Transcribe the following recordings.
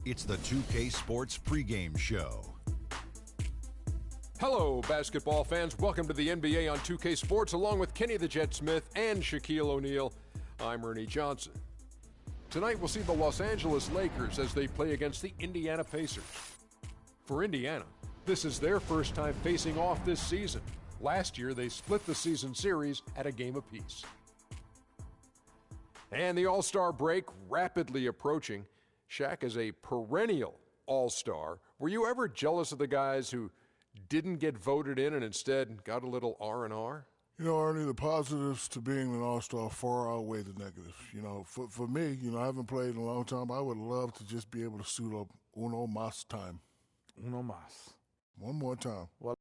It's the 2K Sports pregame show. Hello, basketball fans. Welcome to the NBA on 2K Sports, along with Kenny the Jet Smith and Shaquille O'Neal. I'm Ernie Johnson. Tonight, we'll see the Los Angeles Lakers as they play against the Indiana Pacers. For Indiana, this is their first time facing off this season. Last year, they split the season series at a game apiece. And the All-Star break rapidly approaching. Shaq is a perennial All-Star. Were you ever jealous of the guys who didn't get voted in and instead got a little R&R? You know, Ernie, the positives to being an All-Star far outweigh the negatives. You know, for me, I haven't played in a long time. I would love to just be able to suit up uno mas time. Uno mas. One more time. Well,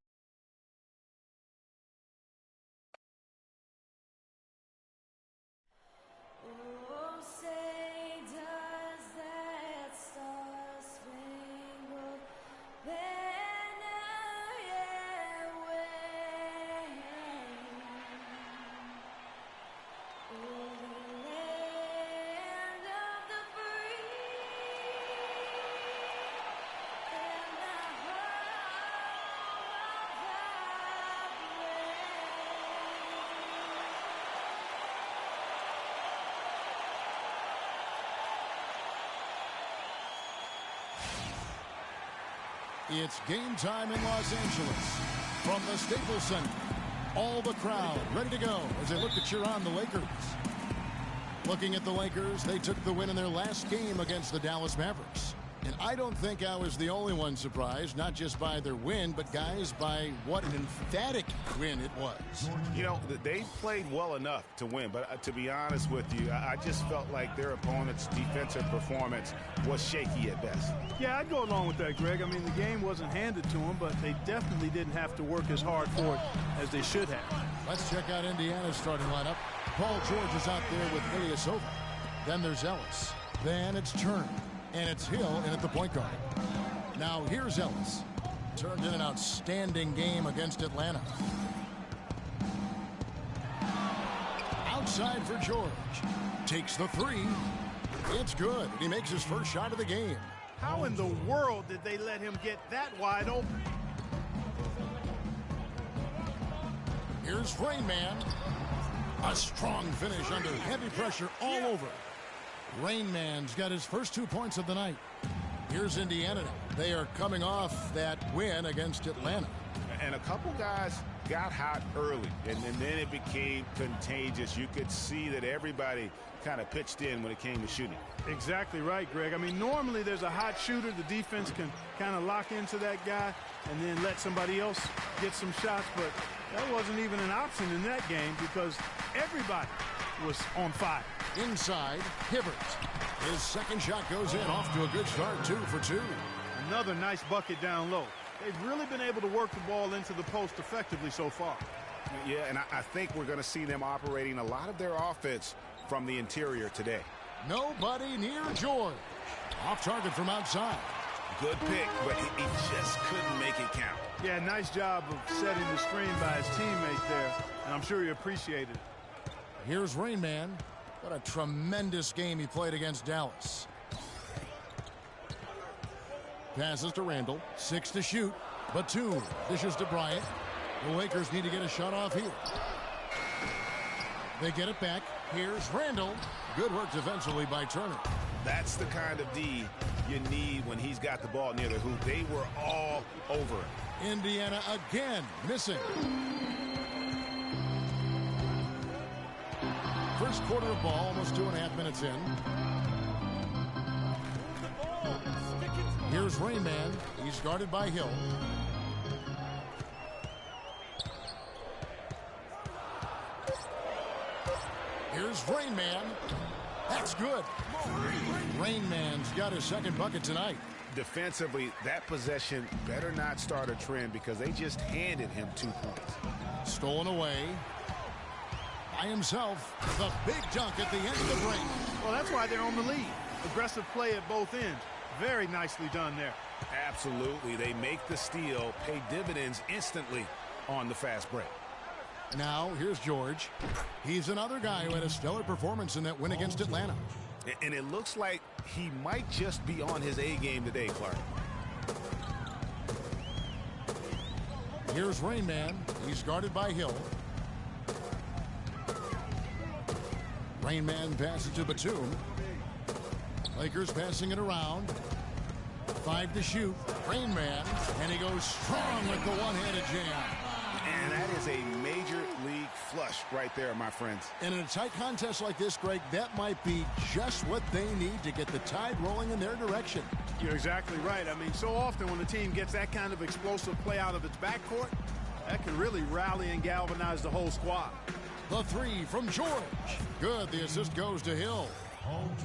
it's game time in Los Angeles. From the Staples Center, all the crowd ready to go as they look to cheer on the Lakers. Looking at the Lakers, they took the win in their last game against the Dallas Mavericks. And I don't think I was the only one surprised, not just by their win, but guys, by what an emphatic win it was. You know, they played well enough to win, but to be honest with you, I just felt like their opponent's defensive performance was shaky at best. Yeah, I'd go along with that, Greg. I mean, the game wasn't handed to them, but they definitely didn't have to work as hard for it as they should have. Let's check out Indiana's starting lineup. Paul George is out there with Ilyasova. Then there's Ellis. Then it's Turner. And it's Hill in at the point guard. Now here's Ellis. Turned in an outstanding game against Atlanta. Outside for George. Takes the three. It's good. He makes his first shot of the game. How in the world did they let him get that wide open? Here's Rain Man. A strong finish under heavy pressure all over. Rain Man's got his first 2 points of the night. Here's Indiana. They are coming off that win against Atlanta. And a couple guys got hot early, and then it became contagious. You could see that everybody kind of pitched in when it came to shooting. Exactly right, Greg. I mean, normally there's a hot shooter. The defense can kind of lock into that guy and then let somebody else get some shots, but that wasn't even an option in that game because everybody was on fire. Inside, Hibbert. His second shot goes in, off to a good start, 2 for 2. Another nice bucket down low. They've really been able to work the ball into the post effectively so far. Yeah, and I think we're going to see them operating a lot of their offense from the interior today. Nobody near George. Off target from outside. Good pick, but he just couldn't make it count. Yeah, nice job of setting the screen by his teammate there, and I'm sure he appreciated it. Here's Rain Man. What a tremendous game he played against Dallas. Passes to Randall. 6 to shoot. Batum dishes to Bryant. The Lakers need to get a shot off here. They get it back. Here's Randall. Good work defensively by Turner. That's the kind of D you need when he's got the ball near the hoop. They were all over it. Indiana again missing. First quarter of ball, almost 2.5 minutes in. Here's Rain Man. He's guarded by Hill. Here's Rain Man. That's good. Rain Man's got his second bucket tonight. Defensively, that possession better not start a trend because they just handed him 2 points. Stolen away. By himself. The big dunk at the end of the break. Well, that's why they're on the lead. Aggressive play at both ends. Very nicely done there. Absolutely. They make the steal, pay dividends instantly on the fast break. Now, here's George. He's another guy who had a stellar performance in that win against Atlanta. And it looks like he might just be on his A game today, Clark. Here's Rain Man. He's guarded by Hill. Rain Man passes to Batum. Lakers passing it around. 5 to shoot. Rain Man. And he goes strong with the one-handed jam. And that is a major league flush right there, my friends. And in a tight contest like this, Greg, that might be just what they need to get the tide rolling in their direction. You're exactly right. I mean, so often when a team gets that kind of explosive play out of its backcourt, that can really rally and galvanize the whole squad. The three from George. Good. The assist goes to Hill.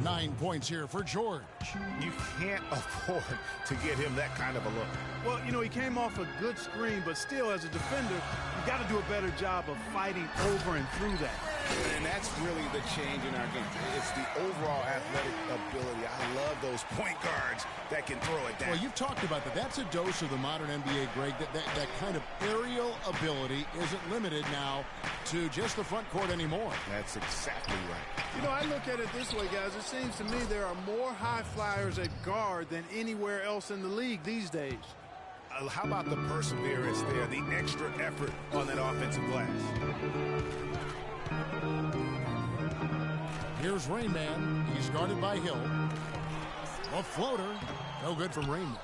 9 points here for George. You can't afford to get him that kind of a look. Well, you know, he came off a good screen, but still, as a defender, you got to do a better job of fighting over and through that. And that's really the change in our game. It's the overall athletic ability. I love those point guards that can throw it down. Well, you've talked about that. That's a dose of the modern NBA, Greg. That kind of aerial ability isn't limited now to just the front court anymore. That's exactly right. You know, I look at it this way, guys. It seems to me there are more high flyers at guard than anywhere else in the league these days. How about the perseverance there, the extra effort on that offensive glass? Here's Rain Man. He's guarded by Hill. A floater. No good from Rain Man.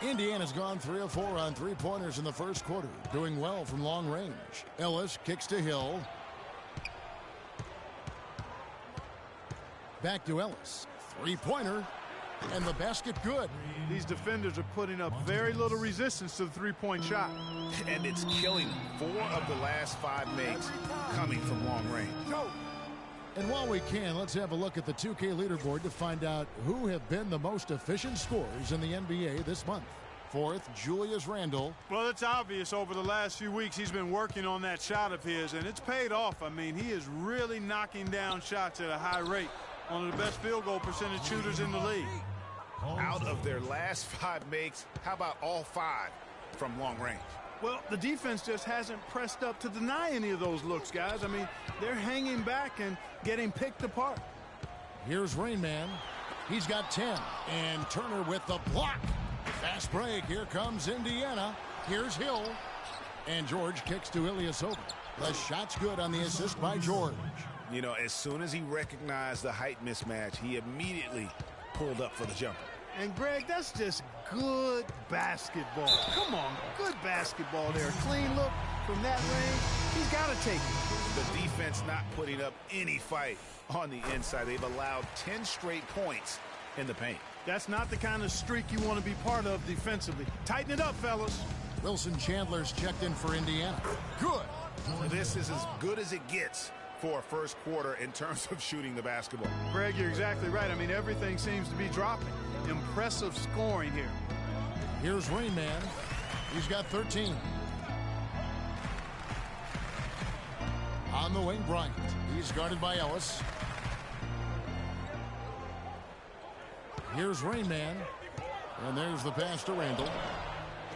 Indiana's gone 3 of 4 on three-pointers in the first quarter, doing well from long range. Ellis kicks to Hill. Back to Ellis. Three-pointer. And the basket good. These defenders are putting up very little resistance to the three-point shot. And it's killing them. 4 of the last 5 makes coming from long range. And while we can, let's have a look at the 2K leaderboard to find out who have been the most efficient scorers in the NBA this month. 4th, Julius Randle. Well, it's obvious over the last few weeks he's been working on that shot of his, and it's paid off. I mean, he is really knocking down shots at a high rate. One of the best field goal percentage shooters in the league. Out of their last 5 makes, how about all 5 from long range? Well, the defense just hasn't pressed up to deny any of those looks, guys. I mean, they're hanging back and getting picked apart. Here's Rain Man. He's got 10. And Turner with the block. Fast break. Here comes Indiana. Here's Hill. And George kicks to Ilyasova. The shot's good on the assist by George. You know, as soon as he recognized the height mismatch, he immediately pulled up for the jumper. And, Greg, that's just good basketball. Come on, good basketball there. Clean look from that range. He's got to take it. The defense not putting up any fight on the inside. They've allowed 10 straight points in the paint. That's not the kind of streak you want to be part of defensively. Tighten it up, fellas. Wilson Chandler's checked in for Indiana. Good. This is as good as it gets for a first quarter in terms of shooting the basketball. Greg, you're exactly right. I mean, everything seems to be dropping. Impressive scoring here. Here's Rain Man. He's got 13. On the wing, Bryant. He's guarded by Ellis. Here's Rain Man. And there's the pass to Randle.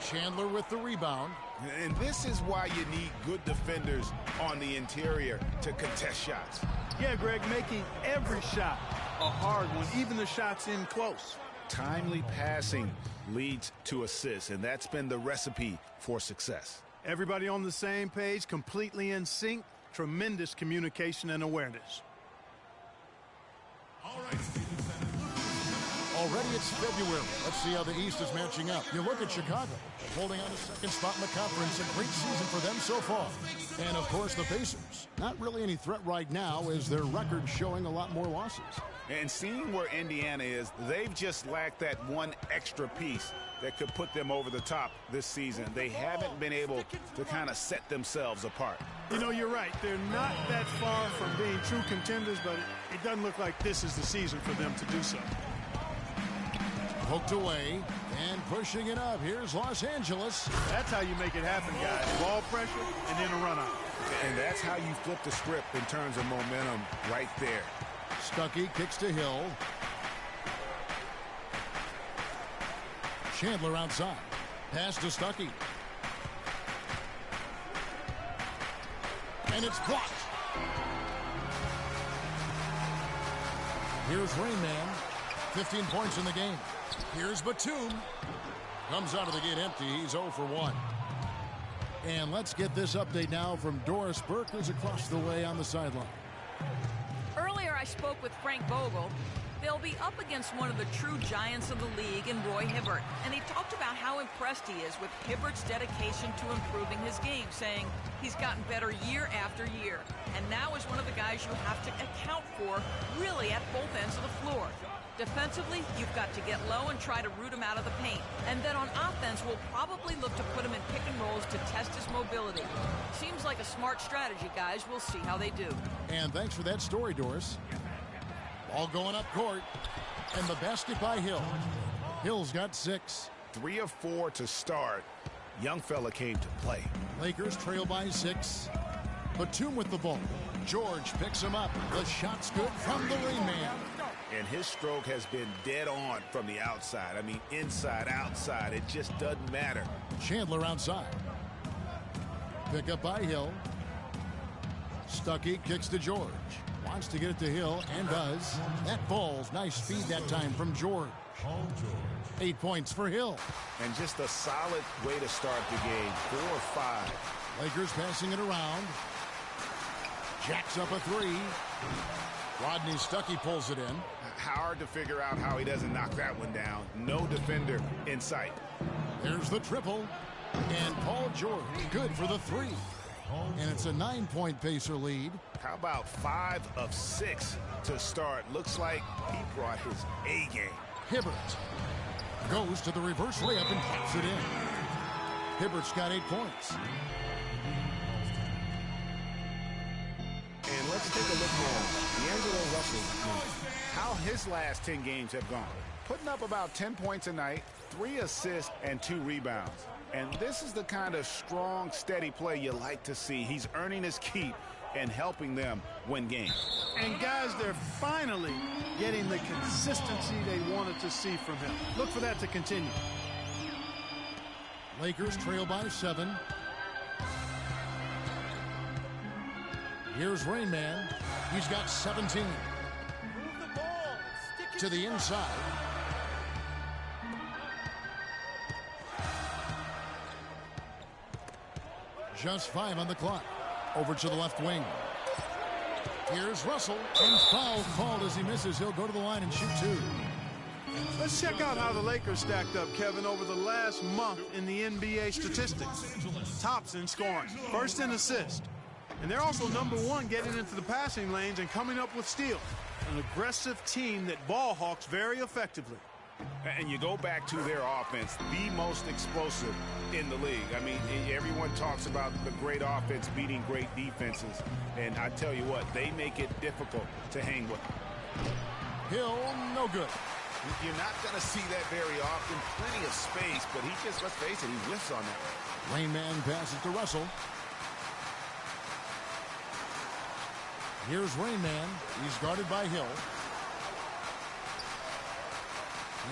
Chandler with the rebound. And this is why you need good defenders on the interior to contest shots. Yeah, Greg, making every shot a hard one, even the shots in close. Timely passing leads to assists, and that's been the recipe for success. Everybody on the same page, completely in sync, tremendous communication and awareness. All right. Already it's February. Let's see how the East is matching up. You look at Chicago, holding on to second spot in the conference. A great season for them so far. And, of course, the Pacers. Not really any threat right now as their record showing a lot more losses. And seeing where Indiana is, they've just lacked that one extra piece that could put them over the top this season. They haven't been able to kind of set themselves apart. You know, you're right. They're not that far from being true contenders, but it doesn't look like this is the season for them to do so. Poked away and pushing it up. Here's Los Angeles. That's how you make it happen, guys. Ball pressure and then a run out. And that's how you flip the script in terms of momentum right there. Stuckey kicks to Hill. Chandler outside. Pass to Stuckey. And it's blocked. Here's Rain Man. 15 points in the game. Here's Batum. Comes out of the gate empty. He's 0 for 1. And let's get this update now from Doris Burke, who's across the way on the sideline. Earlier, I spoke with Frank Vogel. They'll be up against one of the true giants of the league in Roy Hibbert. And he talked about how impressed he is with Hibbert's dedication to improving his game, saying he's gotten better year after year. And now is one of the guys you have to account for, really at both ends of the floor. Defensively, you've got to get low and try to root him out of the paint. And then on offense, we'll probably look to put him in pick and rolls to test his mobility. Seems like a smart strategy, guys. We'll see how they do. And thanks for that story, Doris. Ball going up court. And the basket by Hill. Hill's got 6. 3 of 4 to start. Young fella came to play. Lakers trail by 6. Batum with the ball. George picks him up. The shot's good from the Rain Man. And his stroke has been dead on from the outside. I mean, inside, outside. It just doesn't matter. Chandler outside. Pick up by Hill. Stuckey kicks to George. Wants to get it to Hill and does. That falls. Nice speed that time from George. 8 points for Hill. And just a solid way to start the game. 4 or 5. Lakers passing it around. Jacks up a 3. Rodney Stuckey pulls it in. Hard to figure out how he doesn't knock that one down. No defender in sight. There's the triple. And Paul George good for the 3. And it's a 9-point Pacer lead. How about 5 of 6 to start? Looks like he brought his A game. Hibbert goes to the reverse layup and pops it in. Hibbert's got 8 points. And let's take a look at D'Angelo Russell. How his last 10 games have gone. Putting up about 10 points a night, 3 assists, and 2 rebounds. And this is the kind of strong, steady play you like to see. He's earning his keep and helping them win games. And guys, they're finally getting the consistency they wanted to see from him. Look for that to continue. Lakers trail by 7. Here's Rain Man. He's got 17. To the inside. Just 5 on the clock. Over to the left wing. Here's Russell. And foul called as he misses. He'll go to the line and shoot 2. Let's check out how the Lakers stacked up, Kevin, over the last month in the NBA statistics. Tops in scoring. First in assists. And they're also #1 getting into the passing lanes and coming up with steals. An aggressive team that ball hawks very effectively. And you go back to their offense, the most explosive in the league. I mean, everyone talks about the great offense beating great defenses. And I tell you what, they make it difficult to hang with. Hill, no good. You're not going to see that very often. Plenty of space, but he just, let's face it, he whiffs on that. Rain Man passes to Russell. Here's Rain Man. He's guarded by Hill.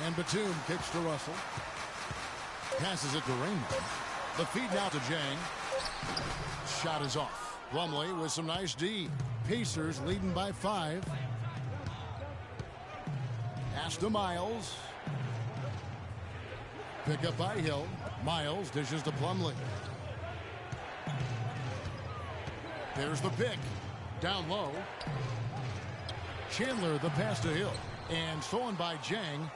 And Batum kicks to Russell. Passes it to Rain Man. The feed now to Jang. Shot is off. Plumlee with some nice D. Pacers leading by 5. Pass to Miles. Pick up by Hill. Miles dishes to Plumlee. There's the pick. Down low. Chandler the pass to Hill. And stolen by Jang.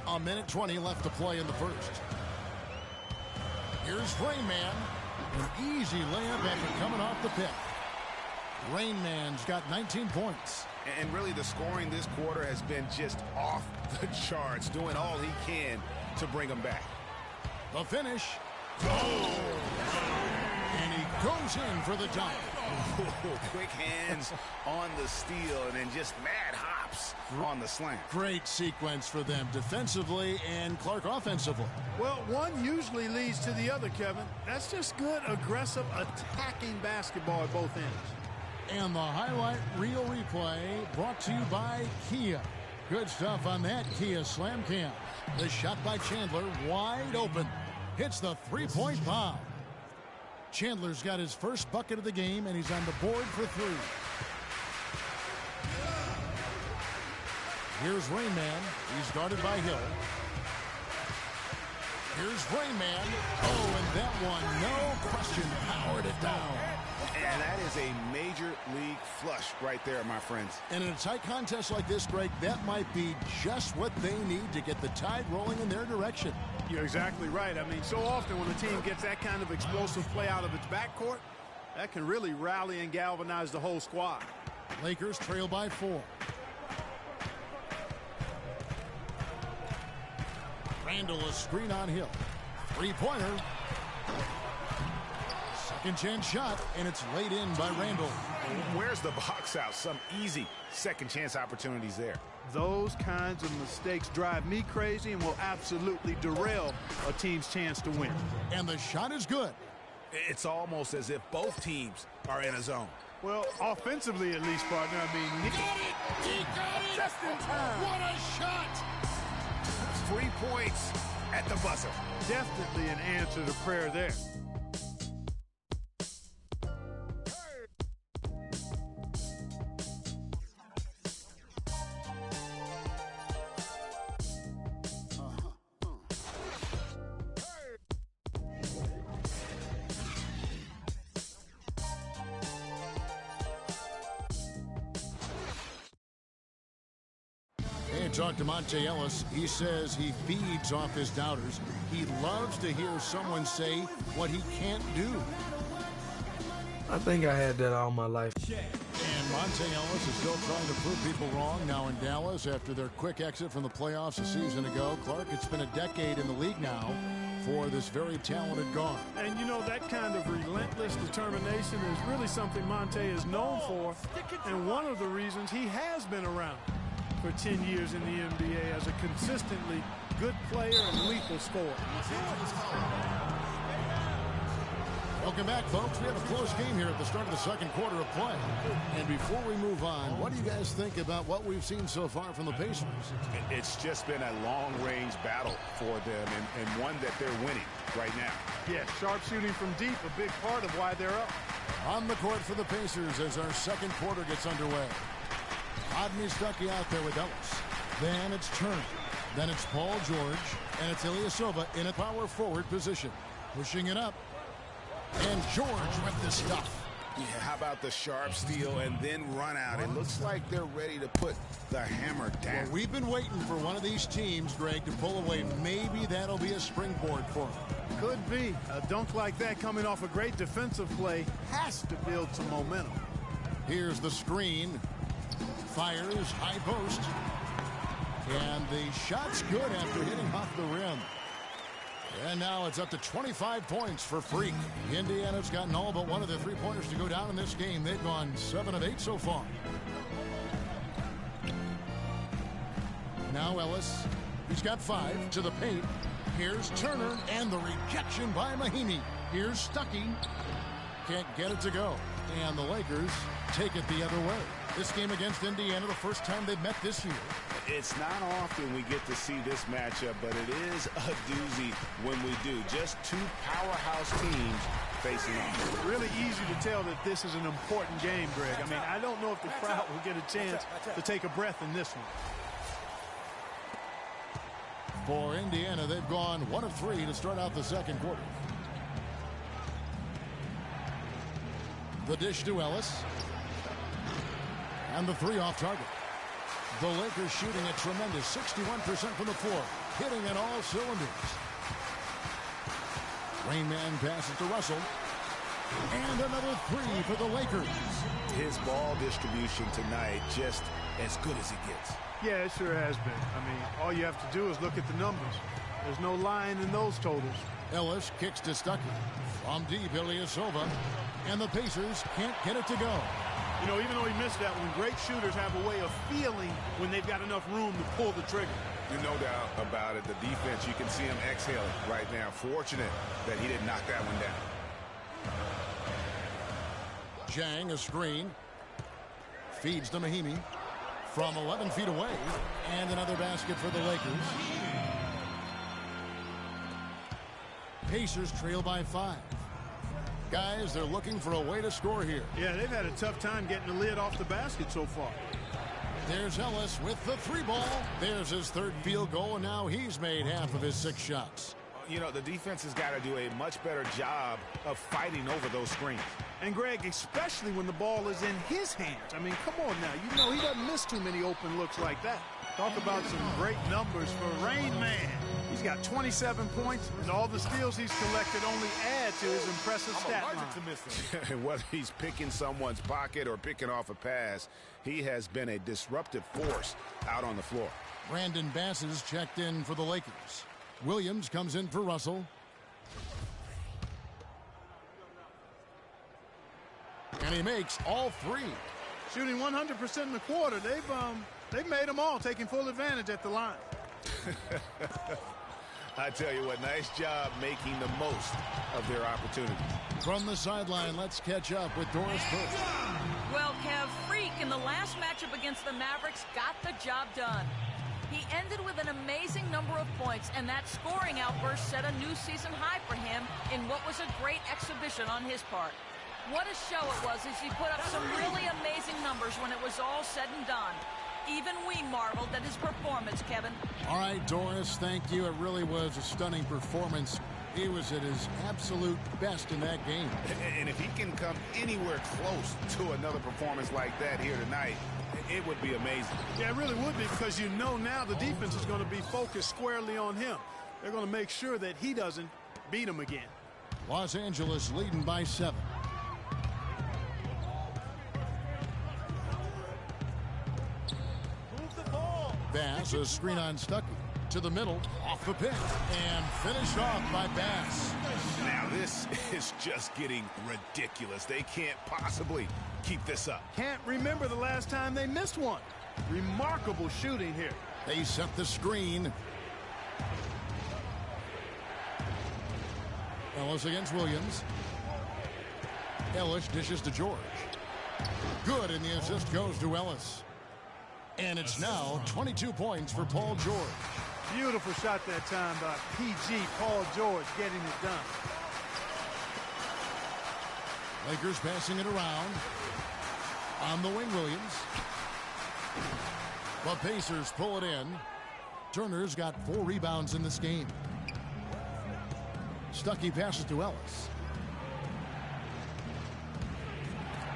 A minute 20 left to play in the first. Here's Rain Man. An easy layup after coming off the pick. Rain Man's got 19 points. And really the scoring this quarter has been just off the charts, doing all he can to bring them back. The finish. Oh! And he goes in for the dunk. Quick hands on the steal and then just mad hops on the slam. Great sequence for them defensively and Clark offensively. Well, one usually leads to the other, Kevin. That's just good, aggressive, attacking basketball at both ends. And the highlight reel replay brought to you by Kia. Good stuff on that Kia Slam Cam. The shot by Chandler wide open. Hits the three-point palm. Chandler's got his first bucket of the game, and he's on the board for 3. Here's Rainman. He's guarded by Hill. Here's Rainman. Oh, and that one, no question, powered it down. And that is a major league flush right there, my friends. And in a tight contest like this, Greg, that might be just what they need to get the tide rolling in their direction. You're exactly right. I mean, so often when a team gets that kind of explosive play out of its backcourt, that can really rally and galvanize the whole squad. Lakers trail by 4. Randall, a screen on Hill. 3-pointer. Second chance shot, and it's laid in by Randall. Where's the box out? Some easy second chance opportunities there. Those kinds of mistakes drive me crazy and will absolutely derail a team's chance to win. And the shot is good. It's almost as if both teams are in a zone. Well, offensively at least, partner. I mean, He got it! He got it! Just in time. What a shot! 3 points at the buzzer. definitely an answer to prayer there. Talk to Monte Ellis. He says he feeds off his doubters. He loves to hear someone say what he can't do. I think I had that all my life. And Monte Ellis is still trying to prove people wrong now in Dallas after their quick exit from the playoffs a season ago. Clark, it's been a decade in the league now for this very talented guard. And you know, that kind of relentless determination is really something Monte is known for, and one of the reasons he has been around for 10 years in the NBA as a consistently good player and lethal scorer. Welcome back, folks. We have a close game here at the start of the second quarter of play. And before we move on, what do you guys think about what we've seen so far from the Pacers? It's just been a long-range battle for them, and one that they're winning right now. Yeah, sharp shooting from deep, a big part of why they're up. On the court for the Pacers as our second quarter gets underway. Rodney Stuckey out there with Ellis. Then it's Turner. Then it's Paul George. And it's Ilyasova in a power forward position. Pushing it up. And George with the stuff. Yeah, how about the sharp steal and then run out? It looks like they're ready to put the hammer down. Well, we've been waiting for one of these teams, Greg, to pull away. Maybe that'll be a springboard for them. Could be. A dunk like that coming off a great defensive play has to build some momentum. Here's the screen. Fires, high post. And the shot's good after hitting off the rim. And now it's up to 25 points for Freak. Indiana's gotten all but one of their three-pointers to go down in this game. They've gone 7 of 8 so far. Now Ellis. He's got 5 to the paint. Here's Turner and the rejection by Mahinmi. Here's Stuckey. Can't get it to go. And the Lakers take it the other way. This game against Indiana, the first time they've met this year. It's not often we get to see this matchup, but it is a doozy when we do. Just two powerhouse teams facing off. Really easy to tell that this is an important game, Greg. I mean, I don't know if the crowd will get a chance to take a breath in this one. For Indiana, they've gone 1 of 3 to start out the second quarter. The dish to Ellis. And the 3 off target. The Lakers shooting a tremendous 61% from the floor. Hitting on all cylinders. Rainman passes to Russell. And another 3 for the Lakers. His ball distribution tonight just as good as it gets. Yeah, it sure has been. I mean, all you have to do is look at the numbers. There's no lying in those totals. Ellis kicks to Stuckey. From deep, Ilyasova. And the Pacers can't get it to go. You know, even though he missed that one, great shooters have a way of feeling when they've got enough room to pull the trigger. There's no doubt about it. The defense, you can see him exhaling right now. Fortunate that he didn't knock that one down. Jang, a screen. Feeds to Mahinmi. From 11 feet away. And another basket for the Lakers. Pacers trail by 5. Guys, they're looking for a way to score here. Yeah, they've had a tough time getting the lid off the basket so far. There's Ellis with the 3-ball. There's his third field goal, and now he's made half of his 6 shots. You know, the defense has got to do a much better job of fighting over those screens. And, Greg, especially when the ball is in his hands. I mean, come on now. You know he doesn't miss too many open looks like that. Talk about some great numbers for Rain Man. He's got 27 points, and all the steals he's collected only add to his impressive stat line. Whether he's picking someone's pocket or picking off a pass, he has been a disruptive force out on the floor. Brandon Bass is checked in for the Lakers. Williams comes in for Russell. And he makes all 3. Shooting 100% in the quarter. They've made them all, taking full advantage at the line. I tell you what, nice job making the most of their opportunity. From the sideline, let's catch up with Doris Burke. Well, Kev, Freak in the last matchup against the Mavericks got the job done. He ended with an amazing number of points, and that scoring outburst set a new season high for him in what was a great exhibition on his part. What a show it was as he put up some really amazing numbers when it was all said and done. Even we marveled at his performance, Kevin. All right, Doris, thank you. It really was a stunning performance. He was at his absolute best in that game. And if he can come anywhere close to another performance like that here tonight, it would be amazing. Yeah, it really would be, because you know now the defense is going to be focused squarely on him. They're going to make sure that he doesn't beat him again. Los Angeles leading by 7. Bass, a screen on Stuckey. To the middle, off the pick, and finished off by Bass. Now this is just getting ridiculous. They can't possibly keep this up. Can't remember the last time they missed one. Remarkable shooting here. They set the screen. Ellis against Williams. Ellis dishes to George. Good, and the assist goes to Ellis. And it's now 22 points for Paul George. Beautiful shot that time by PG, Paul George, getting it done. Lakers passing it around. On the wing, Williams. The Pacers pull it in. Turner's got 4 rebounds in this game. Stuckey passes to Ellis.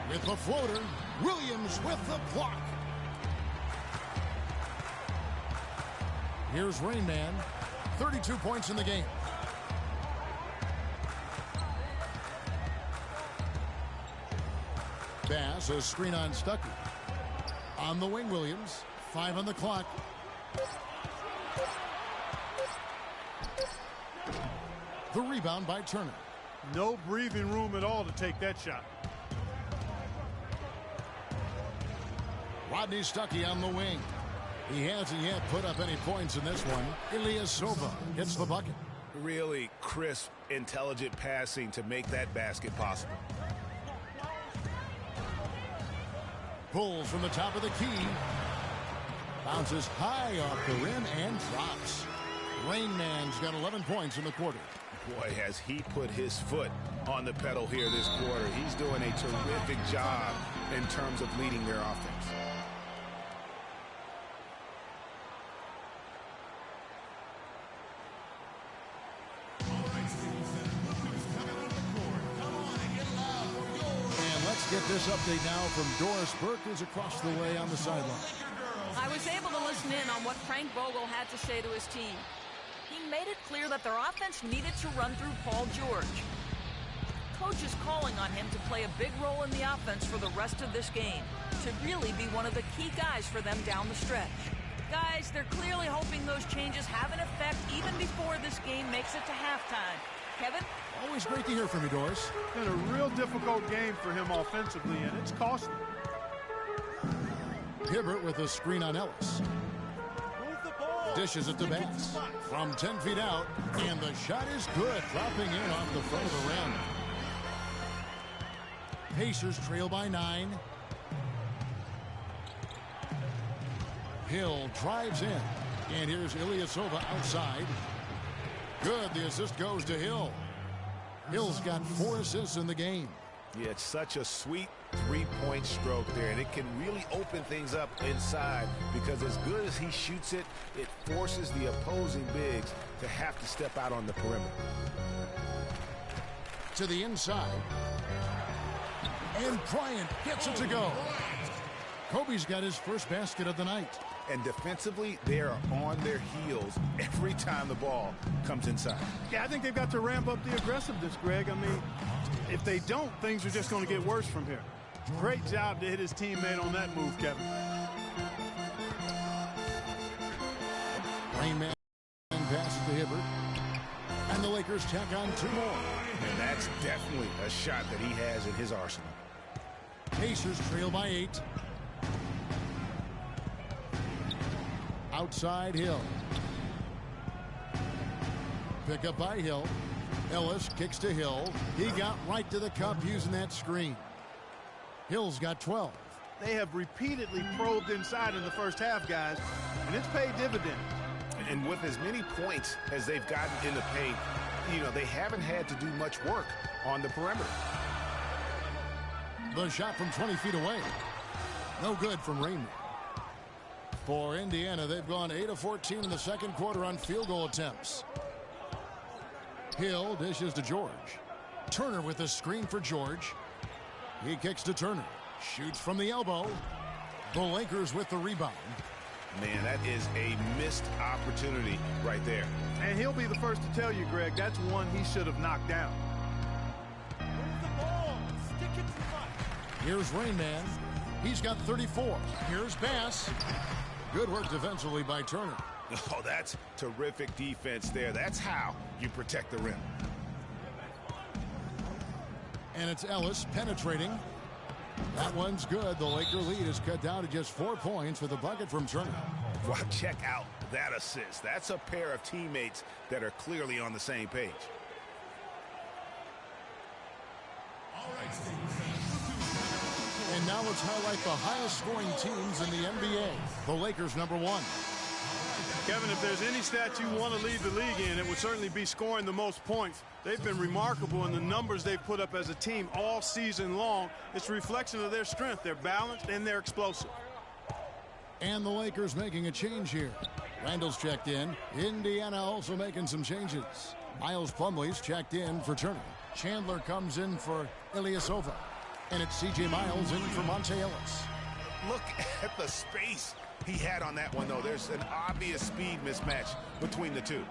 With the floater, Williams with the block. Here's Rain Man, 32 points in the game. Bass, a screen on Stuckey. On the wing, Williams. 5 on the clock. The rebound by Turner. No breathing room at all to take that shot. Rodney Stuckey on the wing. He hasn't yet put up any points in this one. Ilyasova hits the bucket. Really crisp, intelligent passing to make that basket possible. Pulls from the top of the key. Bounces high off the rim and drops. Rain Man's got 11 points in the quarter. Boy, has he put his foot on the pedal here this quarter. He's doing a terrific job in terms of leading their offense. Get this update now from Doris Burke, who's across the way on the sideline. I was able to listen in on what Frank Vogel had to say to his team. He made it clear that their offense needed to run through Paul George. Coach is calling on him to play a big role in the offense for the rest of this game, to really be one of the key guys for them down the stretch. Guys, they're clearly hoping those changes have an effect even before this game makes it to halftime. Kevin? Always great to hear from you, Doris. It's been a real difficult game for him offensively, and it's costly. Hibbert with a screen on Ellis. Dishes it to Bass. From 10 feet out, and the shot is good, dropping in off the front of the rim. Pacers trail by 9. Hill drives in, and here's Ilyasova outside. Good, the assist goes to Hill. Hill's got 4 assists in the game. Yeah, it's such a sweet three-point stroke there, and it can really open things up inside because as good as he shoots it, it forces the opposing bigs to have to step out on the perimeter. To the inside. And Bryant gets it to go. Kobe's got his first basket of the night. And defensively, they are on their heels every time the ball comes inside. Yeah, I think they've got to ramp up the aggressiveness, Greg. I mean, if they don't, things are just going to get worse from here. Great job to hit his teammate on that move, Kevin. Rainman passes to Hibbert. And the Lakers tack on 2 more. And that's definitely a shot that he has in his arsenal. Pacers trail by 8. Outside Hill. Pick up by Hill. Ellis kicks to Hill. He got right to the cup using that screen. Hill's got 12. They have repeatedly probed inside in the first half, guys, and it's paid dividends. And with as many points as they've gotten in the paint, you know, they haven't had to do much work on the perimeter. The shot from 20 feet away. No good from Rainman. For Indiana, they've gone 8 of 14 in the second quarter on field goal attempts. Hill dishes to George. Turner with a screen for George. He kicks to Turner. Shoots from the elbow. The Lakers with the rebound. Man, that is a missed opportunity right there. And he'll be the first to tell you, Greg, that's one he should have knocked down. Here's Rainman. He's got 34. Here's Bass. Good work defensively by Turner. Oh, that's terrific defense there. That's how you protect the rim. And it's Ellis penetrating. That one's good. The Laker lead is cut down to just 4 points with a bucket from Turner. Well, check out that assist. That's a pair of teammates that are clearly on the same page. And now let's highlight the highest scoring teams in the NBA. The Lakers #1. Kevin, if there's any stat you want to lead the league in, it would certainly be scoring the most points. They've been remarkable in the numbers they've put up as a team all season long. It's a reflection of their strength. They're balanced and they're explosive. And the Lakers making a change here. Randall's checked in. Indiana also making some changes. Miles Plumlee's checked in for Turner. Chandler comes in for Ilyasova. And it's C.J. Miles in for Monte Ellis. Look at the space he had on that one, though. There's an obvious speed mismatch between the two.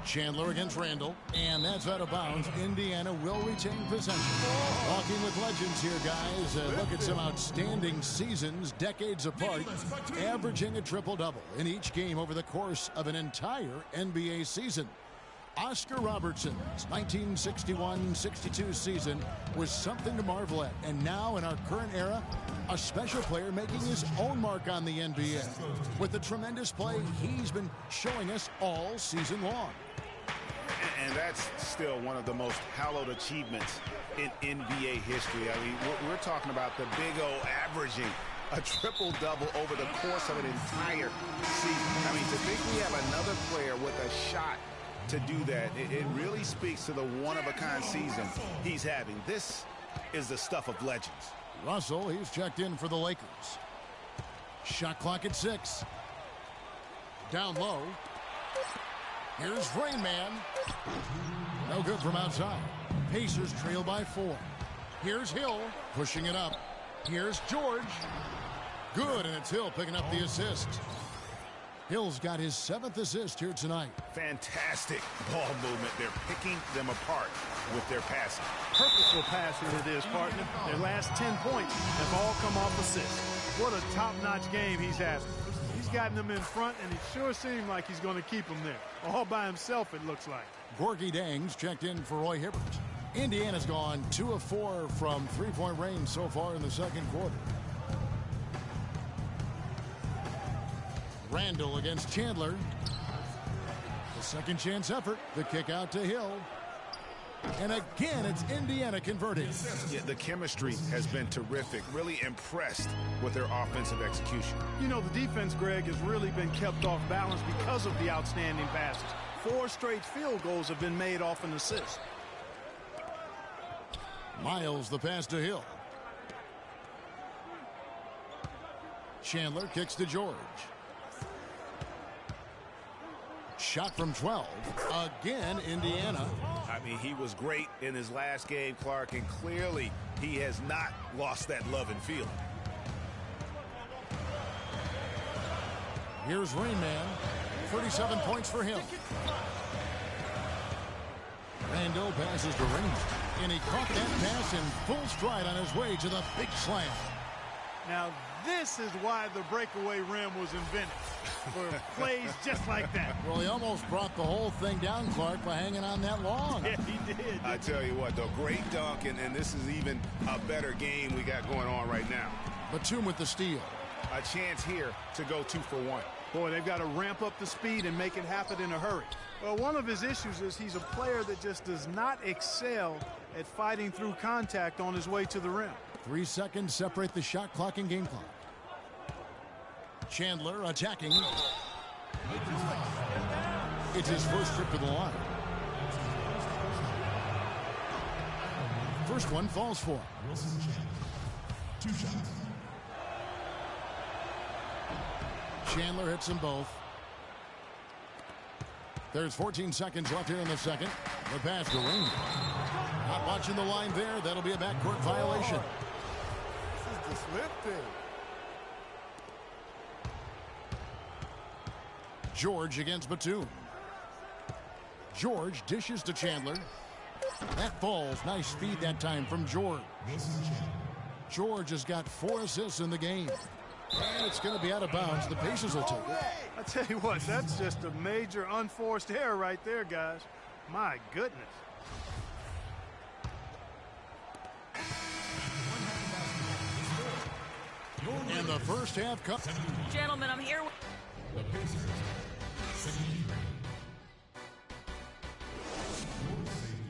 Chandler against Randall, and that's out of bounds. Indiana will retain possession. Walking with legends here, guys. Look at some outstanding seasons, decades apart, averaging a triple-double in each game over the course of an entire NBA season. Oscar Robertson's 1961-62 season was something to marvel at. And now in our current era, a special player making his own mark on the NBA with the tremendous play he's been showing us all season long. And that's still one of the most hallowed achievements in NBA history. I mean, we're talking about the Big O averaging a triple-double over the course of an entire season. I mean, to think we have another player with a shot to do that, it really speaks to the one-of-a-kind season he's having. This is the stuff of legends. Russell, he's checked in for the Lakers. Shot clock at 6. Down low. Here's Rainman. No good from outside. Pacers trail by 4. Here's Hill pushing it up. Here's George. Good, and it's Hill picking up the assist. Hill's got his 7th assist here tonight. Fantastic ball movement. They're picking them apart with their passing. Purposeful passing it is, partner. Their last 10 points have all come off assists. What a top-notch game he's having. He's gotten them in front, and it sure seemed like he's going to keep them there. All by himself, it looks like. Gorgie Dang's checked in for Roy Hibbert. Indiana's gone 2 of 4 from three-point range so far in the second quarter. Randall against Chandler. The second chance effort. The kick out to Hill. And again, it's Indiana converting. Yeah, the chemistry has been terrific. Really impressed with their offensive execution. You know, the defense, Greg, has really been kept off balance because of the outstanding passes. 4 straight field goals have been made off an assist. Miles the pass to Hill. Chandler kicks to George. Shot from 12. Again, Indiana. I mean, he was great in his last game, Clark, and clearly he has not lost that love and feeling. Here's Rain Man. 37 points for him. Randall passes to Rain, and he caught that pass in full stride on his way to the big slam. Now, this is why the breakaway rim was invented, for plays just like that. Well, he almost brought the whole thing down, Clark, by hanging on that long. Yeah, he did. I tell you what, though, great dunk, and this is even a better game we got going on right now. Batum with the steal. A chance here to go 2 for 1. Boy, they've got to ramp up the speed and make it happen in a hurry. Well, one of his issues is he's a player that just does not excel at fighting through contact on his way to the rim. 3 seconds separate the shot clock and game clock. Chandler attacking. It's his first trip to the line. First one falls for him. 2 shots. Chandler hits them both. There's 14 seconds left here in the second. The pass to Rain. Not watching the line there. That'll be a backcourt violation. This is disruptive. George against Batum. George dishes to Chandler. That falls. Nice speed that time from George. George has got 4 assists in the game. And it's going to be out of bounds. The Pacers will take it. I tell you what, that's just a major unforced error right there, guys. My goodness. And the first half comes. Gentlemen, I'm here with... The Pacers. Safety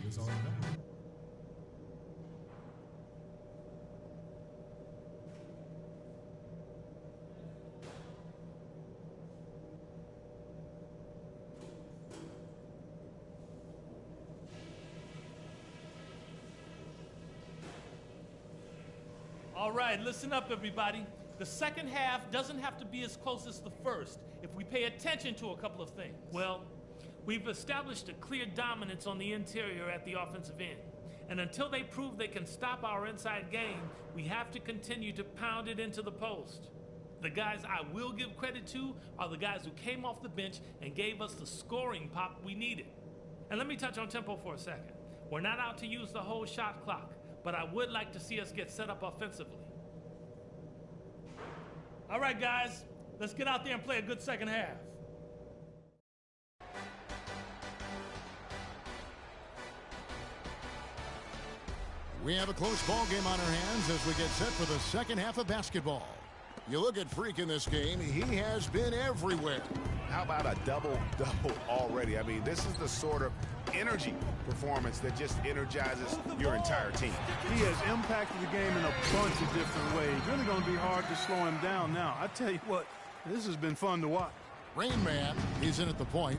is on number. All right, listen up, everybody. The second half doesn't have to be as close as the first if we pay attention to a couple of things. Well, we've established a clear dominance on the interior at the offensive end. And until they prove they can stop our inside game, we have to continue to pound it into the post. The guys I will give credit to are the guys who came off the bench and gave us the scoring pop we needed. And let me touch on tempo for a second. We're not out to use the whole shot clock, but I would like to see us get set up offensively. All right, guys, let's get out there and play a good second half. We have a close ball game on our hands as we get set for the second half of basketball. You look at Freak in this game, he has been everywhere. How about a double-double already? I mean, this is the sort of energy performance that just energizes your entire team. He has impacted the game in a bunch of different ways. Really going to be hard to slow him down now. I tell you what, this has been fun to watch. Rain Man, he's in at the point.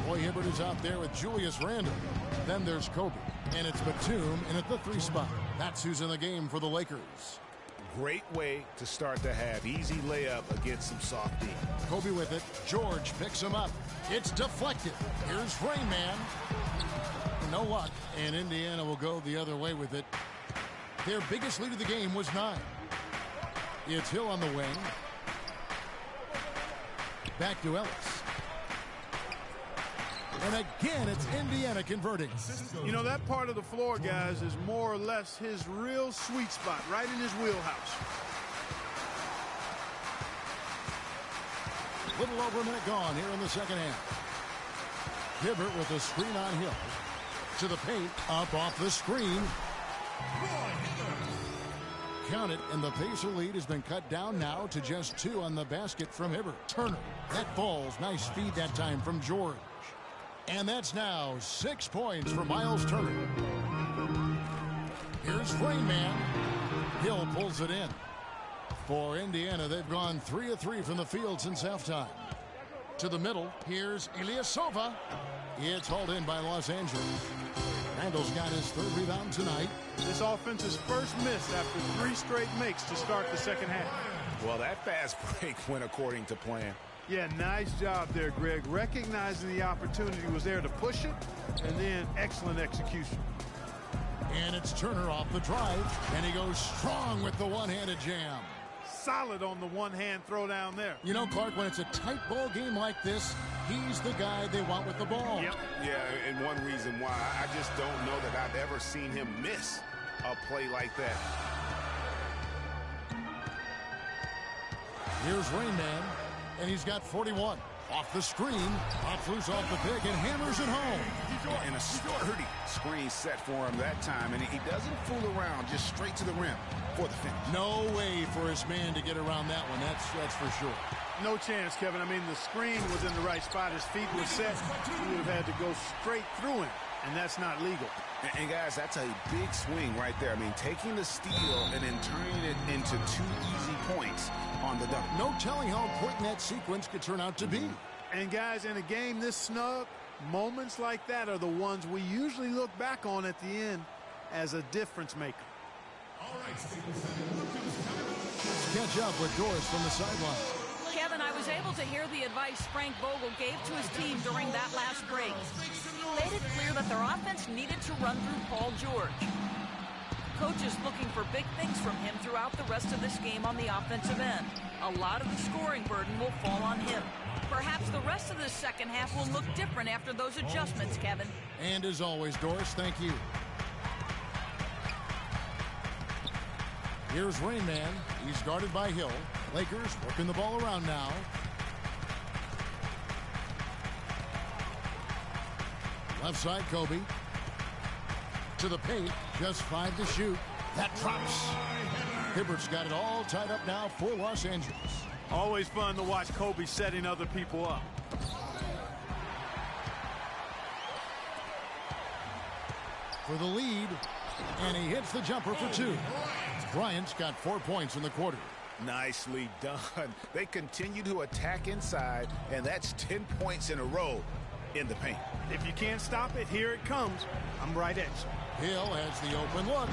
Roy Hibbert is out there with Julius Randle. Then there's Kobe. And it's Batum in at the 3 spot. That's who's in the game for the Lakers. Great way to start the half. Easy layup against some soft D. Kobe with it. George picks him up. It's deflected. Here's Rain Man. No luck. And Indiana will go the other way with it. Their biggest lead of the game was 9. It's Hill on the wing. Back to Ellis. And again, it's Indiana converting. You know, that part of the floor, guys, is more or less his real sweet spot, right in his wheelhouse. A little over a minute gone here in the second half. Hibbert with a screen on Hill. To the paint, up off the screen. Count it, and the Pacer lead has been cut down now to just 2 on the basket from Hibbert. Turner, that falls. Nice feed that time from George. And that's now 6 points for Miles Turner. Here's Rain Man. Hill pulls it in. For Indiana, they've gone 3 of 3 from the field since halftime. To the middle, here's Ilyasova. It's hauled in by Los Angeles. Randall's got his 3rd rebound tonight. This offense's first miss after 3 straight makes to start the second half. Well, that fast break went according to plan. Yeah, nice job there, Greg. Recognizing the opportunity was there to push it, and then excellent execution. And it's Turner off the drive, and he goes strong with the one-handed jam. Solid on the one-hand throw down there. You know, Clark, when it's a tight ball game like this, he's the guy they want with the ball. Yep. Yeah, and one reason why, I just don't know that I've ever seen him miss a play like that. Here's Rain Man, and he's got 41. Off the screen, pops loose off the pick and hammers it home. And a sturdy screen set for him that time, and he doesn't fool around, just straight to the rim for the finish. No way for his man to get around that one, that's for sure. No chance, Kevin. I mean, the screen was in the right spot. His feet were set. He would have had to go straight through him, and that's not legal. And guys, that's a big swing right there. I mean, taking the steal and then turning it into 2 easy points on the dunk. No telling how important that sequence could turn out to be. And guys, in a game this snug, moments like that are the ones we usually look back on at the end as a difference maker. All right, Stapleton. Catch up with Doris from the sideline. Kevin, I was able to hear the advice Frank Vogel gave to his team during that last break. He made it clear that their offense needed to run through Paul George. Coach is looking for big things from him throughout the rest of this game on the offensive end. A lot of the scoring burden will fall on him. Perhaps the rest of the second half will look different after those adjustments, Kevin. And as always, Doris, thank you. Here's Rain Man. He's guarded by Hill. Lakers working the ball around now. Left side, Kobe. To the paint. Just 5 to shoot. That drops. Hibbert's got it all tied up now for Los Angeles. Always fun to watch Kobe setting other people up. For the lead. And he hits the jumper for 2. Bryant's got 4 points in the quarter. Nicely done. They continue to attack inside, and that's 10 points in a row in the paint. If you can't stop it, here it comes. I'm right at you. Hill has the open look.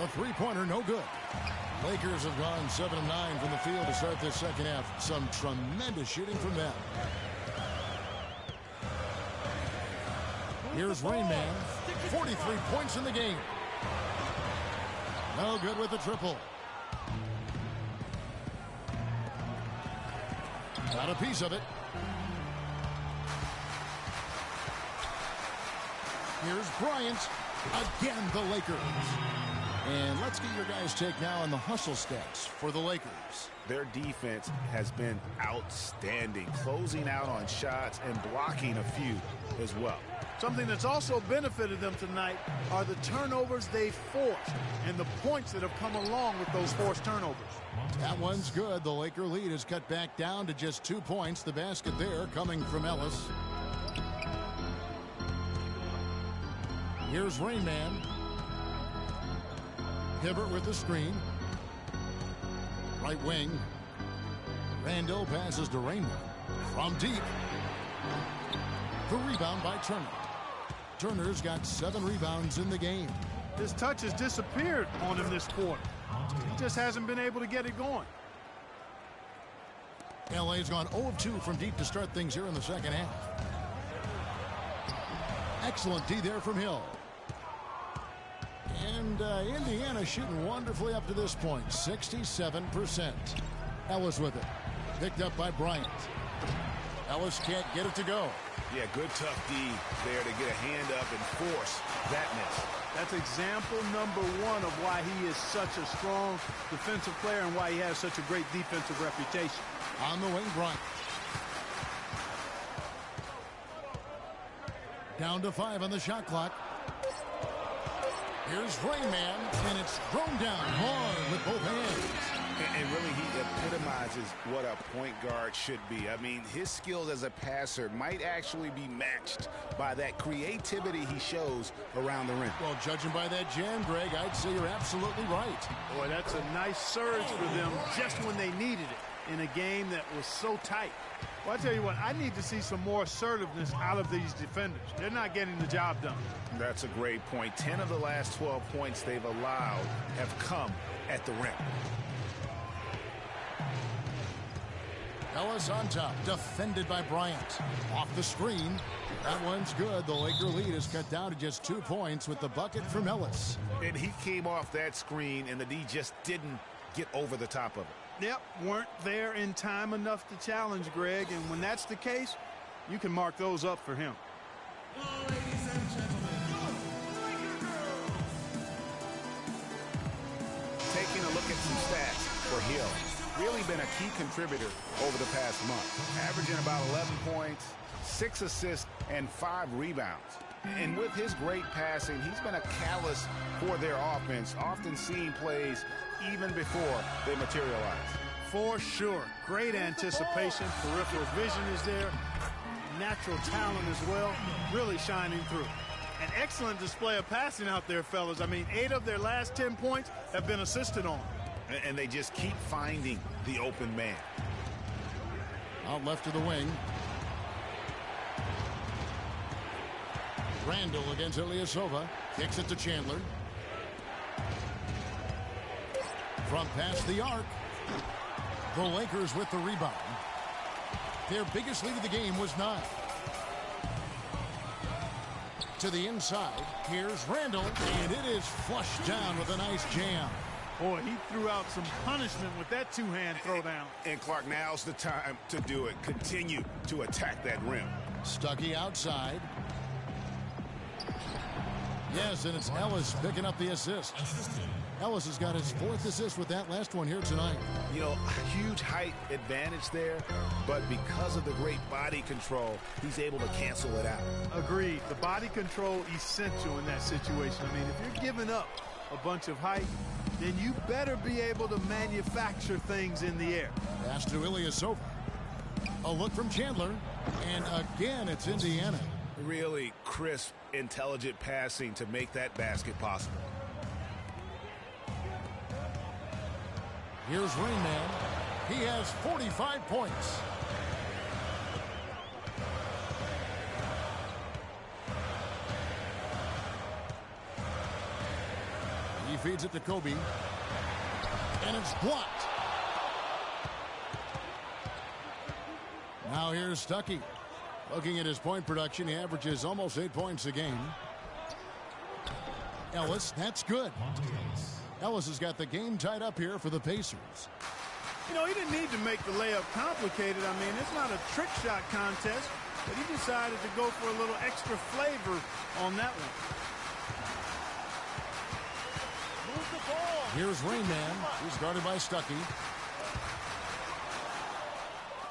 The three-pointer, no good. Lakers have gone 7 of 9 from the field to start this second half. Some tremendous shooting from them. Here's Rain Man. 43 points in the game. No good with the triple. Got a piece of it. Here's Bryant. Again, the Lakers. And let's get your guys' take now on the hustle stats for the Lakers. Their defense has been outstanding, closing out on shots and blocking a few as well. Something that's also benefited them tonight are the turnovers they forced and the points that have come along with those forced turnovers. That one's good. The Laker lead is cut back down to just 2 points. The basket there coming from Ellis. Here's Rain Man. Hibbert with the screen. Right wing. Randall passes to Rain Man. From deep. The rebound by Turner. Turner's got 7 rebounds in the game. His touch has disappeared on him this quarter. He just hasn't been able to get it going. LA's gone 0 of 2 from deep to start things here in the second half. Excellent D there from Hill. And Indiana shooting wonderfully up to this point, 67%. Ellis with it. Picked up by Bryant. Ellis can't get it to go. Yeah, good tough D there to get a hand up and force that miss. That's example number 1 of why he is such a strong defensive player and why he has such a great defensive reputation. On the wing, Bryant. Down to 5 on the shot clock. Here's Rain Man, and it's thrown down hard with both hands. And really, he epitomizes what a point guard should be. I mean, his skills as a passer might actually be matched by that creativity he shows around the rim. Well, judging by that jam, Greg, I'd say you're absolutely right. Boy, that's a nice surge for them just when they needed it in a game that was so tight. Well, I tell you what, I need to see some more assertiveness out of these defenders. They're not getting the job done. That's a great point. 10 of the last 12 points they've allowed have come at the rim. Ellis on top, defended by Bryant. Off the screen. That one's good. The Laker lead is cut down to just 2 points with the bucket from Ellis. And he came off that screen, and the D just didn't get over the top of it. Yep, weren't there in time enough to challenge Greg, and when that's the case, you can mark those up for him. Ladies and gentlemen, Laker girls. Taking a look at some stats for Hill. Really been a key contributor over the past month. Averaging about 11 points, 6 assists, and 5 rebounds. And with his great passing, he's been a catalyst for their offense, often seeing plays even before they materialize. For sure. Great anticipation. Peripheral vision is there. Natural talent as well. Really shining through. An excellent display of passing out there, fellas. I mean, 8 of their last 10 points have been assisted on. And they just keep finding the open man. Out left to the wing. Randall against Ilyasova. Kicks it to Chandler. From past the arc. The Lakers with the rebound. Their biggest lead of the game was 9. To the inside. Here's Randall. And it is flushed down with a nice jam. Boy, he threw out some punishment with that two-hand throwdown. And Clark, now's the time to do it. Continue to attack that rim. Stuckey outside. Yes, and it's Ellis picking up the assist. Ellis has got his 4th assist with that last one here tonight. You know, huge height advantage there, but because of the great body control, he's able to cancel it out. Agreed. The body control essential in that situation. I mean, if you're giving up a bunch of height, then you better be able to manufacture things in the air. Pass to Ilyasova. A look from Chandler. And again, it's Indiana. Really crisp, intelligent passing to make that basket possible. Here's Rainman. He has 45 points. He feeds it to Kobe. And it's blocked. Now here's Stuckey. Looking at his point production, he averages almost 8 points a game. Ellis, that's good. Ellis has got the game tied up here for the Pacers. You know, he didn't need to make the layup complicated. I mean, it's not a trick shot contest, but he decided to go for a little extra flavor on that one. Move the ball. Here's Rainman. He's guarded by Stuckey.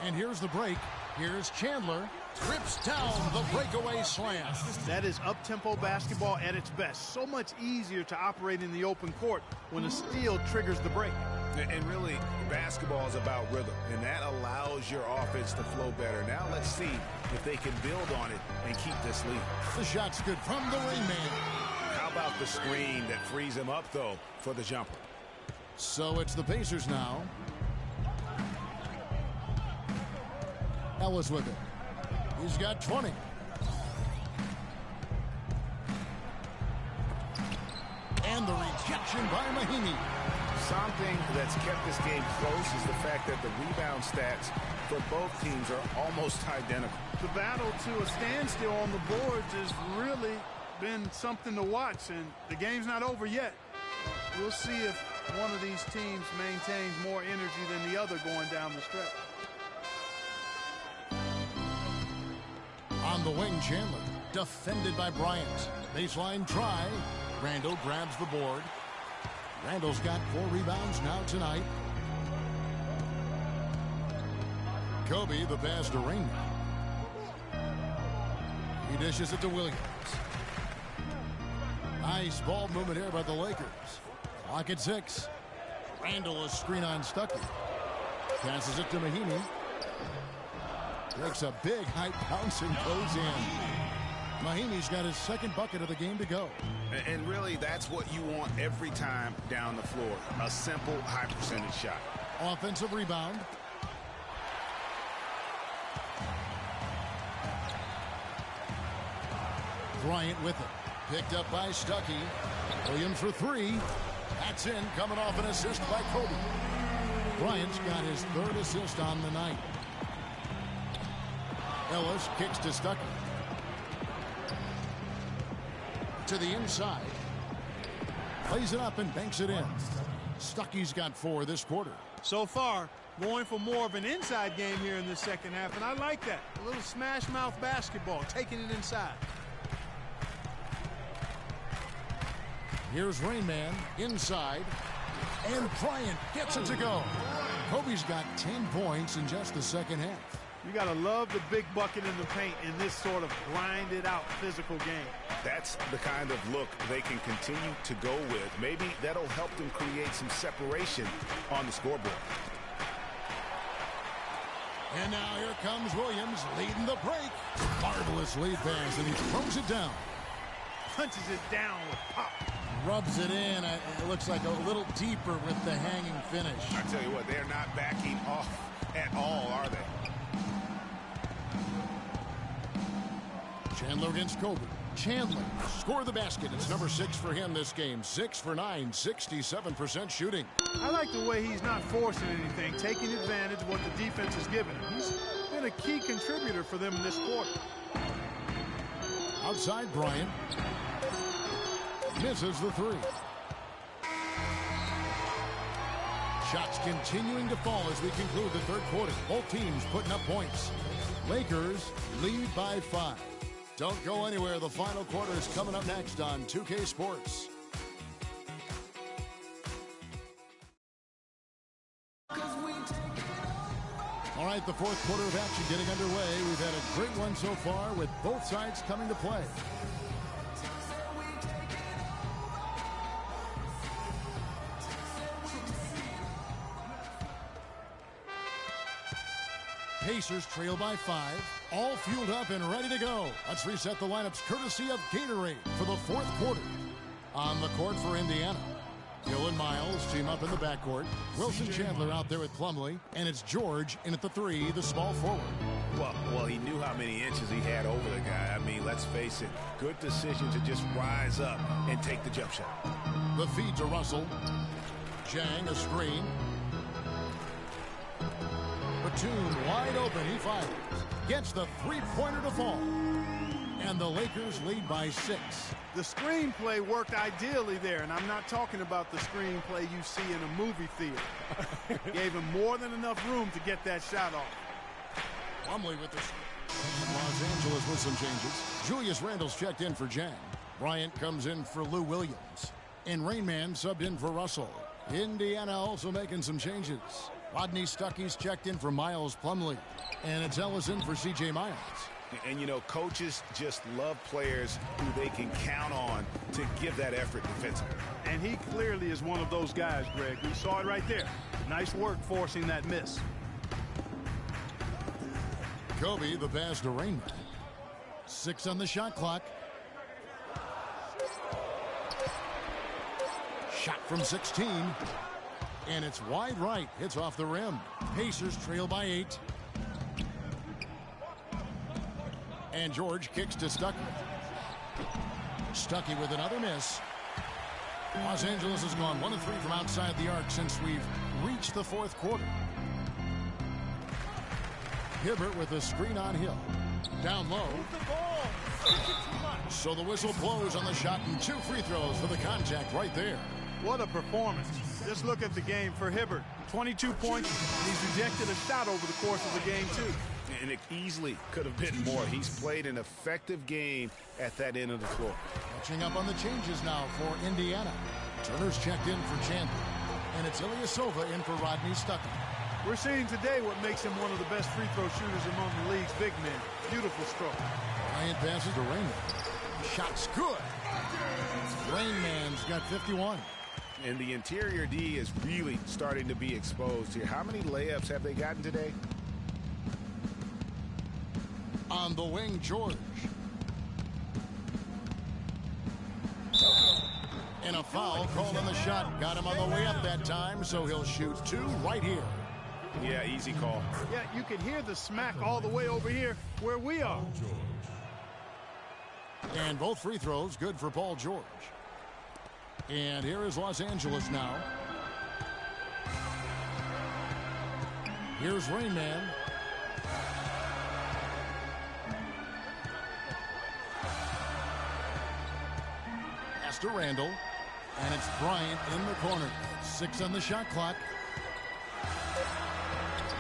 And here's the break. Here's Chandler. Trips down the breakaway slam. That is up-tempo basketball at its best. So much easier to operate in the open court when a steal triggers the break. And really, basketball is about rhythm, and that allows your offense to flow better. Now let's see if they can build on it and keep this lead. The shot's good from the Rainman. How about the screen that frees him up, though, for the jumper? So it's the Pacers now. Ellis with it. He's got 20. And the rejection by Mahinmi. Something that's kept this game close is the fact that the rebound stats for both teams are almost identical. The battle to a standstill on the boards has really been something to watch, and the game's not over yet. We'll see if one of these teams maintains more energy than the other going down the stretch. On the wing, Chandler. Defended by Bryant. Baseline try. Randall grabs the board. Randall's got 4 rebounds now tonight. Kobe, the pass to Rainman. He dishes it to Williams. Nice ball movement here by the Lakers. Clock at 6. Randall, a screen on Stuckey. Passes it to Mahinmi. Takes a big high bounce and goes in. Mahinmi's got his 2nd bucket of the game to go. And really, that's what you want every time down the floor. A simple, high percentage shot. Offensive rebound. Bryant with it. Picked up by Stuckey. Williams for three. That's in, coming off an assist by Kobe. Bryant's got his third assist on the night. Ellis kicks to Stuckey. To the inside. Plays it up and banks it in. Stuckey's got 4 this quarter. So far, going for more of an inside game here in the second half, and I like that. A little smash mouth basketball, taking it inside. Here's Rainman inside, and Bryant gets it to go. Kobe's got 10 points in just the second half. You got to love the big bucket in the paint in this sort of grinded-out physical game. That's the kind of look they can continue to go with. Maybe that'll help them create some separation on the scoreboard. And now here comes Williams leading the break. Marvelous lead pass, and he throws it down. Punches it down with pop. Rubs it in. It looks like a little deeper with the hanging finish. I tell you what, they're not backing off at all, are they? Chandler against Kobe. Chandler score the basket. It's number 6 for him this game. 6 for 9, 67% shooting. I like the way he's not forcing anything, taking advantage of what the defense has given him. He's been a key contributor for them in this quarter. Outside Bryant. Misses the 3. Shots continuing to fall as we conclude the third quarter. Both teams putting up points. Lakers lead by 5. Don't go anywhere. The final quarter is coming up next on 2K Sports. All right, the fourth quarter of action getting underway. We've had a great one so far with both sides coming to play. Pacers trail by 5, all fueled up and ready to go. Let's reset the lineups courtesy of Gatorade for the fourth quarter. On the court for Indiana, Hill and Miles team up in the backcourt. Wilson Chandler out there with Plumlee, and it's George in at the 3, the small forward. Well, he knew how many inches he had over the guy. I mean, let's face it, good decision to just rise up and take the jump shot. The feed to Russell. Jang, a screen. Batum wide open, he fires. Gets the three-pointer to fall. And the Lakers lead by 6. The screenplay worked ideally there, and I'm not talking about the screenplay you see in a movie theater. Gave him more than enough room to get that shot off. Plumlee with the Los Angeles with some changes. Julius Randle's checked in for Jang. Bryant comes in for Lou Williams. And Rainman subbed in for Russell. Indiana also making some changes. Rodney Stuckey's checked in for Miles Plumlee. And it's Ellis in for C.J. Miles. And, you know, coaches just love players who they can count on to give that effort defensively. And he clearly is one of those guys, Greg. We saw it right there. Nice work forcing that miss. Kobe, the pass to Rainman. 6 on the shot clock. Shot from 16. And it's wide right. Hits off the rim. Pacers trail by 8. And George kicks to Stuckey. Stuckey with another miss. Los Angeles has gone 1 of 3 from outside the arc since we've reached the fourth quarter. Hibbert with a screen on Hill. Down low. So the whistle blows on the shot and 2 free throws for the contact right there. What a performance. Just look at the game for Hibbert. 22 points, and he's rejected a shot over the course of the game, too. And it easily could have been more. He's played an effective game at that end of the floor. Catching up on the changes now for Indiana. Turner's checked in for Chandler. And it's Ilyasova in for Rodney Stuckey. We're seeing today what makes him one of the best free throw shooters among the league's big men. Beautiful stroke. Bryant passes to Rainman. Shot's good. Rainman's got 51. And the interior D is really starting to be exposed here. How many layups have they gotten today? On the wing, George. And a foul called on the shot. Got him on the way up that time, so he'll shoot 2 right here. Yeah, easy call. Yeah, you can hear the smack all the way over here where we are. And both free throws good for Paul George. And here is Los Angeles now. Here's Rain Man. Pass to Randall. And it's Bryant in the corner. 6 on the shot clock.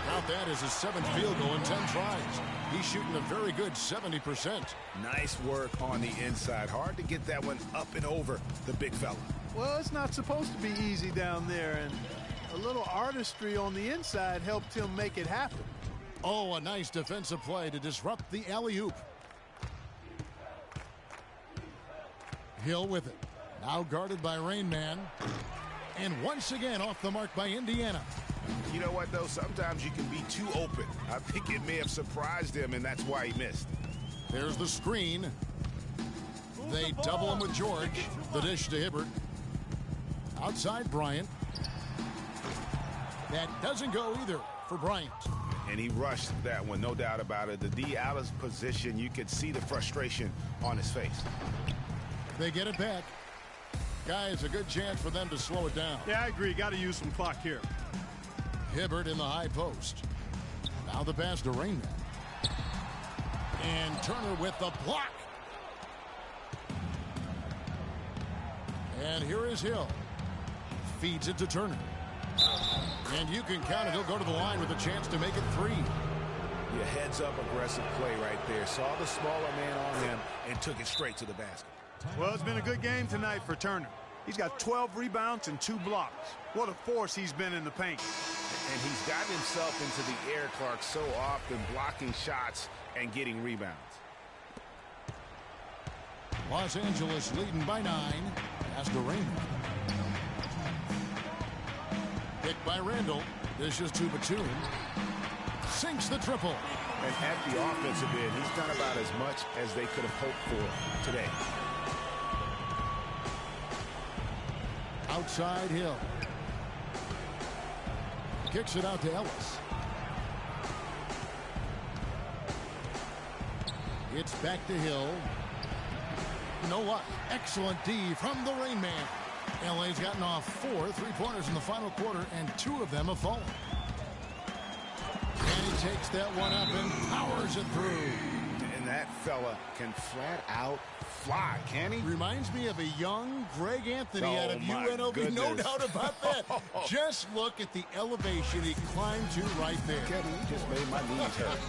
Count that as his 7th field goal in 10 tries. He's shooting a very good 70%. Nice work on the inside. Hard to get that one up and over the big fella. Well, it's not supposed to be easy down there, and a little artistry on the inside helped him make it happen. Oh, a nice defensive play to disrupt the alley-oop. Hill with it. Now guarded by Rain Man. And once again off the mark by Indiana. You know what, though? Sometimes you can be too open. I think it may have surprised him, and that's why he missed. There's the screen. They double him with George. The dish to Hibbert. Outside Bryant. That doesn't go either for Bryant. And he rushed that one, no doubt about it. The D out of position, you could see the frustration on his face. They get it back. Guys, a good chance for them to slow it down. Yeah, I agree. Got to use some clock here. Hibbert in the high post. Now the pass to Rain Man. And Turner with the block. And here is Hill. Feeds it to Turner. And you can count it. He'll go to the line with a chance to make it 3. Your heads-up aggressive play right there. Saw the smaller man on him and took it straight to the basket. Well, it's been a good game tonight for Turner. He's got 12 rebounds and 2 blocks. What a force he's been in the paint. And he's gotten himself into the air, Clark, so often blocking shots and getting rebounds. Los Angeles leading by 9. Pass to Rain. Picked by Randall. Dishes to Batum. Sinks the triple. And at the offensive end, he's done about as much as they could have hoped for today. Outside Hill. Kicks it out to Ellis. It's back to Hill. No luck. Excellent D from the Rain Man. LA's gotten off 4 3-pointers in the final quarter, and 2 of them have fallen. And he takes that one up and powers it through. And that fella can flat out fly, can he? Reminds me of a young Greg Anthony out of UNLV. Goodness. No doubt about that. Just look at the elevation he climbed to right there. Kevin, you just made my knees hurt.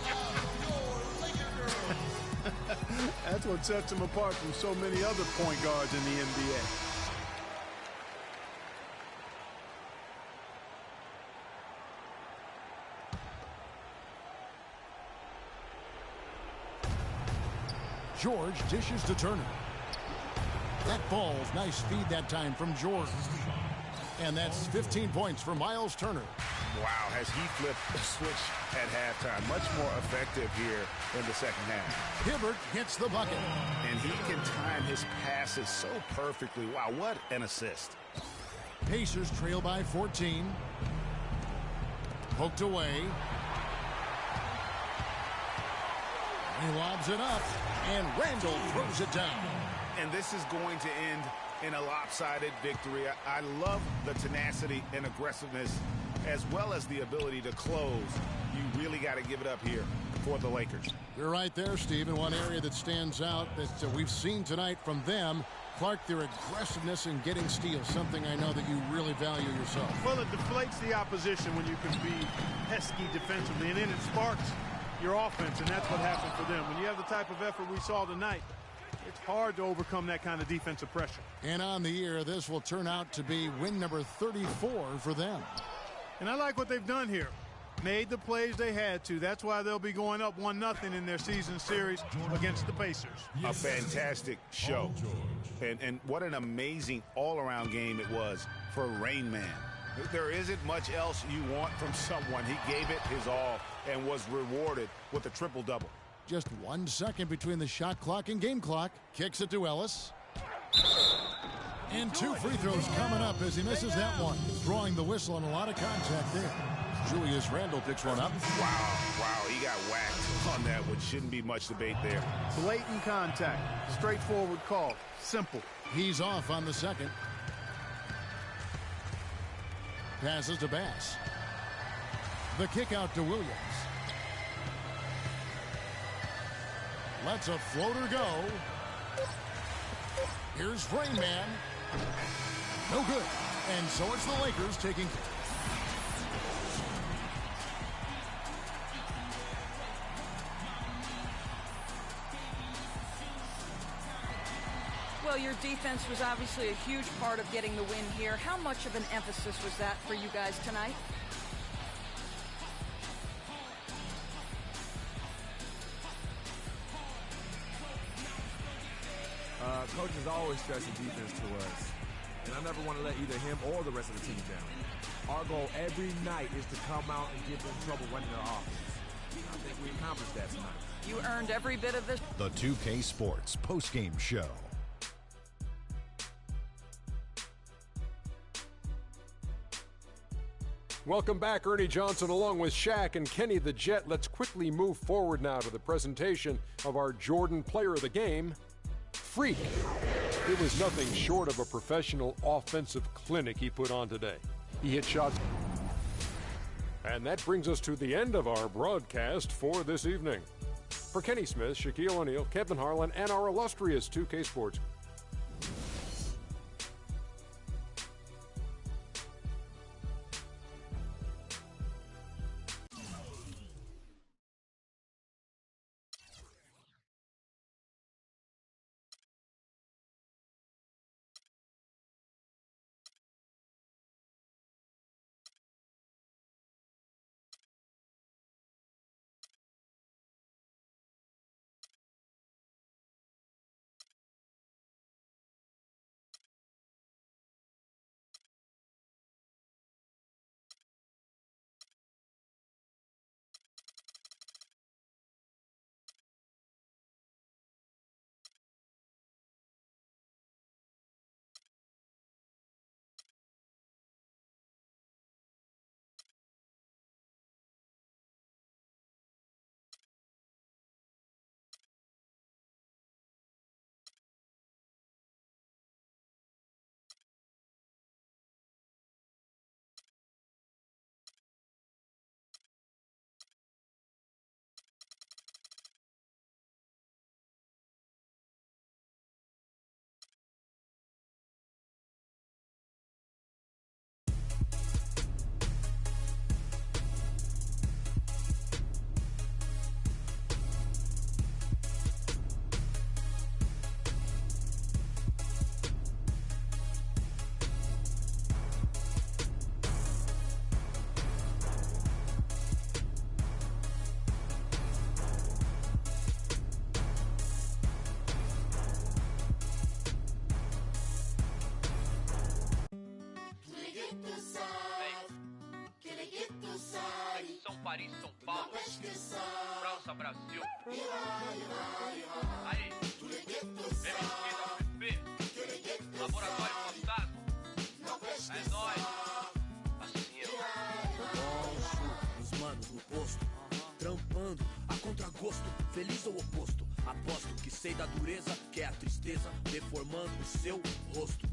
That's what sets him apart from so many other point guards in the NBA. George dishes to Turner. That ball's nice feed that time from George. And that's 15 points for Miles Turner. Wow, has he flipped the switch at halftime. Much more effective here in the second half. Hibbert hits the bucket. And he can time his passes so perfectly. Wow, what an assist. Pacers trail by 14. Poked away. He lobs it up, and Randall throws it down. And this is going to end in a lopsided victory. I love the tenacity and aggressiveness, as well as the ability to close. You really got to give it up here for the Lakers. You're right there, Steve. And one area that stands out that we've seen tonight from them, Clark, their aggressiveness in getting steals, something I know that you really value yourself. Well, it deflates the opposition when you can be pesky defensively, and then it sparks your offense, and that's what happened for them. When you have the type of effort we saw tonight, it's hard to overcome that kind of defensive pressure. And on the year, this will turn out to be win number 34 for them. And I like what they've done here. Made the plays they had to. That's why they'll be going up 1-0 in their season series against the Pacers. A fantastic show. And what an amazing all-around game it was for Rain Man. There isn't much else you want from someone. He gave it his all and was rewarded with a triple-double. Just 1 second between the shot clock and game clock. Kicks it to Ellis. And 2 free throws coming up as he misses that one. Drawing the whistle and a lot of contact there. Julius Randle picks one up. Wow, he got whacked on that, which shouldn't be much debate there. Blatant contact. Straightforward call. Simple. He's off on the second. Passes to Bass. The kick out to Williams. Lets a floater go. Here's Rain Man. No good. And so it's the Lakers taking... Well, your defense was obviously a huge part of getting the win here. How much of an emphasis was that for you guys tonight? Coaches always stressing defense to us, and I never want to let either him or the rest of the team down. Our goal every night is to come out and give them trouble running their offense. I think we accomplished that tonight. You earned every bit of this. The 2K Sports postgame show. Welcome back, Ernie Johnson, along with Shaq and Kenny the Jet. Let's quickly move forward now to the presentation of our Jordan Player of the Game, Freak. It was nothing short of a professional offensive clinic he put on today. He hit shots. And that brings us to the end of our broadcast for this evening. For Kenny Smith, Shaquille O'Neal, Kevin Harlan, and our illustrious 2K Sports. Paris, São Paulo, França, Brasil. Aí, MSP, Laboratório Fantasma. É nóis. Assim, os manos no posto, trampando a contragosto, feliz ou oposto. Aposto que sei da dureza, que é a tristeza, deformando o seu rosto.